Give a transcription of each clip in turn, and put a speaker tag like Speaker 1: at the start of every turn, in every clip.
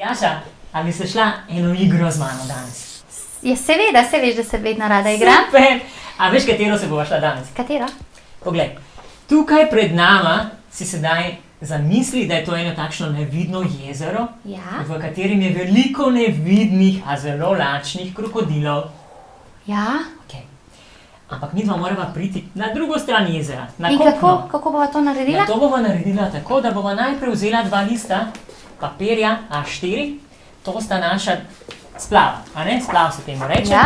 Speaker 1: Tjaša, ali ste šla eno igro z mano danes?
Speaker 2: Ja, seveda, se veš, da se vedno rada igram.
Speaker 1: Super! A veš, katero se bova šla danes?
Speaker 2: Katero?
Speaker 1: Poglej, tukaj pred nama si sedaj zamisli, da je to eno takšno nevidno jezero,
Speaker 2: Ja.
Speaker 1: v katerem je veliko nevidnih, a zelo lačnih krokodilov.
Speaker 2: Ja.
Speaker 1: Okay. Ampak mi dva morava priti na drugo stran jezera, na
Speaker 2: In
Speaker 1: kopno.
Speaker 2: kako bova to naredila?
Speaker 1: To bova naredila tako, da bova najprej vzela 2 lista papirja A4, to sta naša splava, a ne? Splav se temu reče,
Speaker 2: Ja.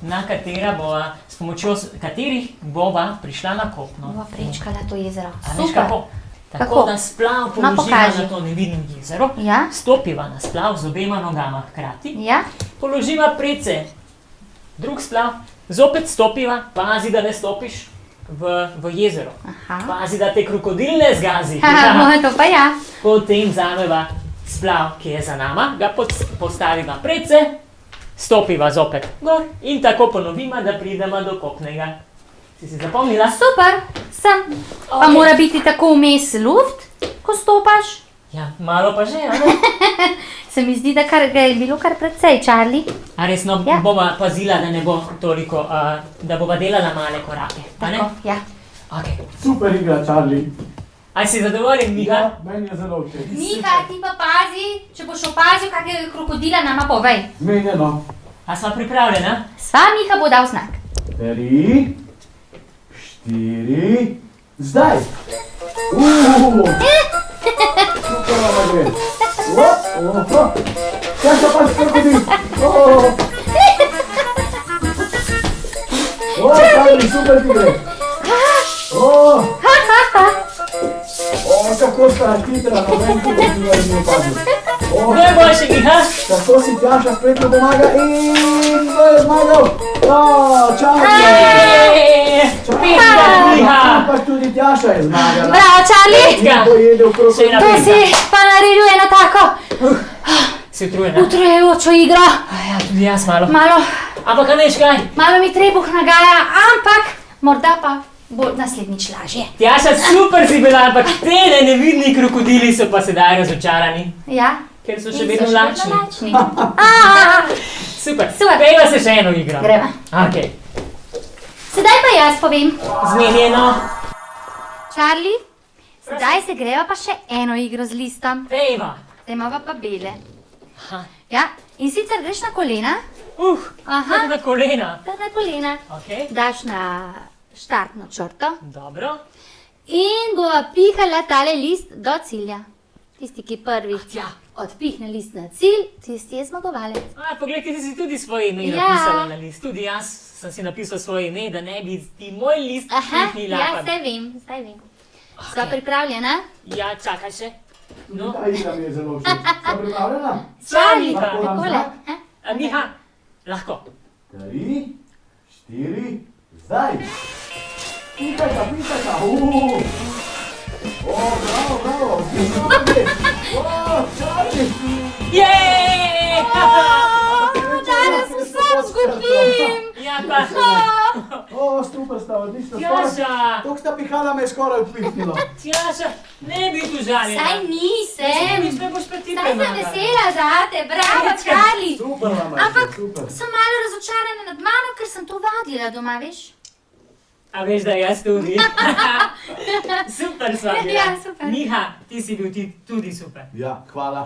Speaker 1: na katera bova, s pomočjo katerih bova prišla na kopno.
Speaker 2: Bova prečkala to jezero.
Speaker 1: A veš
Speaker 2: Super.
Speaker 1: kako? Tako
Speaker 2: Kako?
Speaker 1: da splav
Speaker 2: No,
Speaker 1: položiva
Speaker 2: pokaži.
Speaker 1: na to nevidno jezero,
Speaker 2: Ja.
Speaker 1: stopiva na splav z obema nogama hkrati,
Speaker 2: Ja.
Speaker 1: položiva predse drug splav, zopet stopiva, pazi, da ne stopiš v jezero.
Speaker 2: Aha.
Speaker 1: Pazi, da te krokodil ne zgazi.
Speaker 2: Haha, to pa ja.
Speaker 1: Potem vzameva splav, ki je za nama, ga postaviva predse, stopiva zopet gor in tako ponovima, da pridemo do kopnega. Si zapomnila?
Speaker 2: Super, sem. Pa
Speaker 1: Okej.
Speaker 2: mora biti tako vmes luft, ko stopaš.
Speaker 1: Ja, malo pa že, a ne?
Speaker 2: Se mi zdi, da ga je bilo kar precej, Charlie.
Speaker 1: A resno
Speaker 2: Ja.
Speaker 1: bova pazila, da ne bo toliko, da bova delala male korake, a ne?
Speaker 2: Tako, ja.
Speaker 1: Okay.
Speaker 3: Super igra, Charlie.
Speaker 1: Aj si zadovoljen, Miha?
Speaker 3: Ja, meni je zelo všeč.
Speaker 2: Miha, ti pa pazi, če boš opazil kakega krokodila, nama povej.
Speaker 3: Zmenjeno.
Speaker 1: A sva pripravljena?
Speaker 2: Sva Miha bo dal znak.
Speaker 3: 3, 4, zdaj! Super vam gre. Kaj se pa krokodil? Charlie, super ti gre. Kako sta hitra, noben krokodila ni opazil.
Speaker 1: Najboljše, Miha!
Speaker 3: Tako si Tjaša spretno pomaga in kdo je zmagal? Charlie!
Speaker 1: Pika, Miha!
Speaker 3: Ampak tudi Tjaša je zmagala.
Speaker 2: Bravo, Charlie!
Speaker 1: Ja.
Speaker 3: Pojedel
Speaker 1: Še ena
Speaker 2: To
Speaker 3: krokodil.
Speaker 2: si pa naredil eno tako
Speaker 1: Si utrujena?
Speaker 2: utrujajočo igro.
Speaker 1: Ja, tudi jaz malo. Ampak a veš kaj?
Speaker 2: Malo mi trebuh nagaja, ampak morda pa bo naslednjič lažje.
Speaker 1: Tjaša, super si bila, ampak te nevidni krokodili so pa sedaj razočarani.
Speaker 2: Ja?
Speaker 1: Ker so še
Speaker 2: In
Speaker 1: vedno lačni.
Speaker 2: lačni.
Speaker 1: Super,
Speaker 2: Super.
Speaker 1: pejva se še eno igro.
Speaker 2: Greva.
Speaker 1: Ok,
Speaker 2: Sedaj pa jaz povem.
Speaker 1: zmenjeno.
Speaker 2: Charlie, sedaj se greva pa še eno igro z listom.
Speaker 1: Pejva.
Speaker 2: Zdaj imava pa bele.
Speaker 1: Aha.
Speaker 2: Ja, in sicer greš na kolena,
Speaker 1: Aha. Na kolena.
Speaker 2: kar na kolena,
Speaker 1: Ok,
Speaker 2: daš na štartno črto
Speaker 1: dobro.
Speaker 2: in bova pihala tale list do cilja. Tisti, ki prvi
Speaker 1: Tja.
Speaker 2: odpihne list na cilj, tisti je zmagovalec.
Speaker 1: Poglej, ti si tudi svoje ime
Speaker 2: Ja.
Speaker 1: napisala na list. Tudi jaz sem si napisal svoje ime, da ne bi ti moj list
Speaker 2: Aha,
Speaker 1: pihnila.
Speaker 2: ja, zdaj vem. Sva pripravljena?
Speaker 1: Ja, čakaj še. No,
Speaker 3: Ta igra mi je zelo všeč. Sta pripravljena?
Speaker 2: Charlie,
Speaker 1: Miha.
Speaker 3: Lahko nam
Speaker 2: takole.
Speaker 3: znak?
Speaker 1: Miha, lahko.
Speaker 3: 3, 4, zdaj! Pikajta! Bravo! Charlie!
Speaker 1: Jej!
Speaker 2: Danes vsem zgubim!
Speaker 1: Ja, pa.
Speaker 3: Super sta, odlično.
Speaker 1: Tjaša,
Speaker 3: Tok sta pihala, me je skoraj upihnilo.
Speaker 1: Tjaša, ne bi tu žaljena.
Speaker 2: Saj nisem.
Speaker 1: Nič me boš pa ti
Speaker 2: Saj sem
Speaker 1: premagala.
Speaker 2: vesela zate, bravo, Charlie.
Speaker 3: Super vam je,
Speaker 2: Ampak
Speaker 3: super.
Speaker 2: sem malo razočarana nad mano, ker sem to vadila doma, veš?
Speaker 1: A veš, da jaz tudi? Super sva bila.
Speaker 2: Ja, super.
Speaker 1: Miha, ti si bil tudi super.
Speaker 3: Ja, hvala.